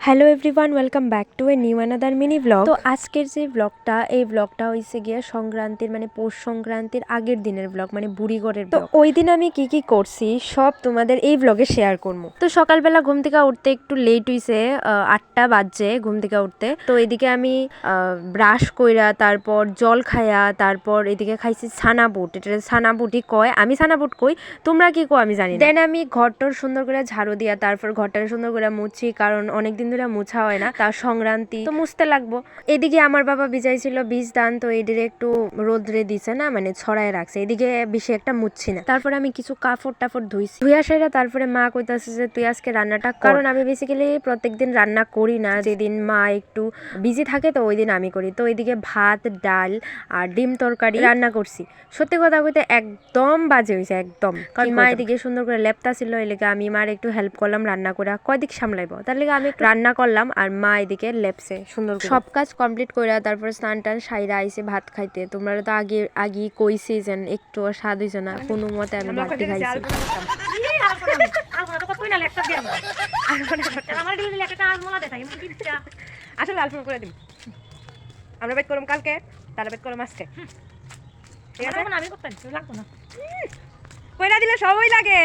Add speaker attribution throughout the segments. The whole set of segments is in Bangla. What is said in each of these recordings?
Speaker 1: Hello everyone, welcome back to a new another mini blog. তো আজকের যে ব্লগটা, এই ব্লগটা হইছে গিয়ে সংক্রান্তির মানে পৌষ সংক্রান্তির আগের দিনের ব্লগ, মানে বুড়িগড়ের ব্লগ। তো ওই দিন আমি কি কি করছি সব তোমাদের এই ব্লগে শেয়ার করবো। তো সকালবেলা ঘুম থেকে উঠতে একটু লেট হইছে, 8টা বাজছে ঘুম থেকে উঠতে। তো এদিকে আমি ব্রাশ কইরা তারপর জল খায়া তারপর এদিকে খাইছি ছানাবুট। এটা ছানাবুটই কয়, আমি ছানাবুট কই, তোমরা কি কো আমি জানি না। দেন আমি ঘরটার সুন্দর করে ঝাড়ু দিয়া তারপর ঘরটারে সুন্দর করে মুছি, কারণ অনেকদিন ধরে মুছা হয় না, তার সংক্রান্তি তো মুছতে লাগবো। এদিকে আমার বাবা ভিজাইছিল বীজ দান, তো এদিকে একটু রোদ্রে দিছে না, মানে ছড়ায় রাখছে, এদিকে বেশি একটা মুছছি না। তারপরে আমি কিছু কাপড় টাপড় ধুইছি, ধুইয়া সাইরা তারপরে মা কইতাছে যে তুই আজকে রান্নাটা কর। কারণ আমি বেসিক্যালি প্রত্যেকদিন রান্না করি না, যেদিন মা একটু বিজি থাকে তো ওই দিন আমি করি। তো ওইদিকে ভাত ডাল আর ডিম তরকারি রান্না করছি। সত্যি কথা কইতে একদম বাজে হয়েছে একদম, কারণ মা এদিকে সুন্দর করে লেপতা ছিল, এলাকা আমি মার একটু হেল্প করলাম রান্না করে, কয়দিক সামলাইবো তার লেগে আমি রান্না করলাম আর মা এদিকে লেপসে সুন্দর করে। সব কাজ কমপ্লিট করে তারপরে স্নান টান সাইরা আইসে ভাত খাইতে। তোমরা তো আগে কইছি যে একটু স্বাদ হইছে না, কোনো মতে আমি ভাতটি খাইছি।
Speaker 2: আসলে আলফা করে দিম, আমরা বেট করলাম কালকে, তারা বেট করলাম আজকে। ঠিক আছে, আমি করতাম, লাগতো না, কইরা দিলে সবই লাগে।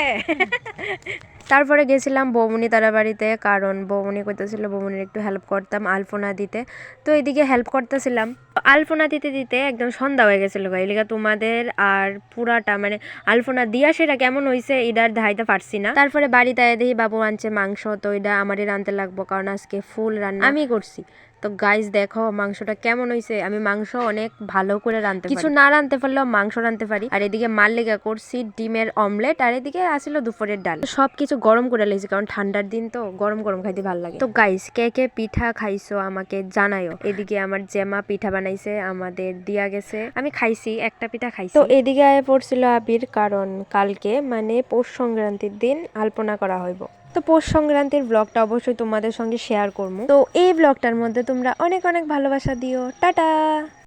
Speaker 1: তারপরে গেছিলাম বৌমনি তারা বাড়িতে, কারণ বৌমনি কইতেছিল বৌমনির একটু হেল্প করতাম আলপনা দিতে। তো এদিকে হেল্প করতেছিলাম, আলপনা দিতে দিতে একদম সন্ধ্যা হয়ে গেছিল। এলিগা তোমাদের আর পুরাটা মানে আলপনা দিয়া সেটা কেমন হয়েছে এটার ধাইতে পারছি না। তারপরে বাড়িতে দেখি বাবু আনছে মাংস, তো এটা আমারই রানতে লাগবো, কারণ আজকে ফুল রান্না আমি করছি। তো গাইস দেখো মাংসটা কেমন হয়েছে। আমি মাংস অনেক ভালো করে রাঁধতে পারি, কিছু না রাঁধতে পারলেও মাংস রাঁধতে পারি। আর এদিকে মার লেগা করছি ডিমের অমলেট, আর এদিকে আসিল দুপুরের ডাল। সবকিছু গরম করে লেগেছি, কারণ ঠান্ডার দিন তো গরম গরম খাইতে ভালো লাগে। তো গাইস কে কে পিঠা খাইছো আমাকে জানাইও। এদিকে আমার জেমা পিঠা বানাইছে, আমাদের দিয়া গেছে, আমি খাইছি, একটা পিঠা খাইছি। তো এদিকে আয় পড়ছিল আবির, কারণ কালকে মানে পৌষ সংক্রান্তির দিন আলপনা করা হইব। তো পৌষ সংক্রান্তির ব্লগটা অবশ্যই তোমাদের সঙ্গে শেয়ার করবো। তো এই ব্লগটার মধ্যে তোমরা অনেক অনেক ভালোবাসা দিও। টাটা।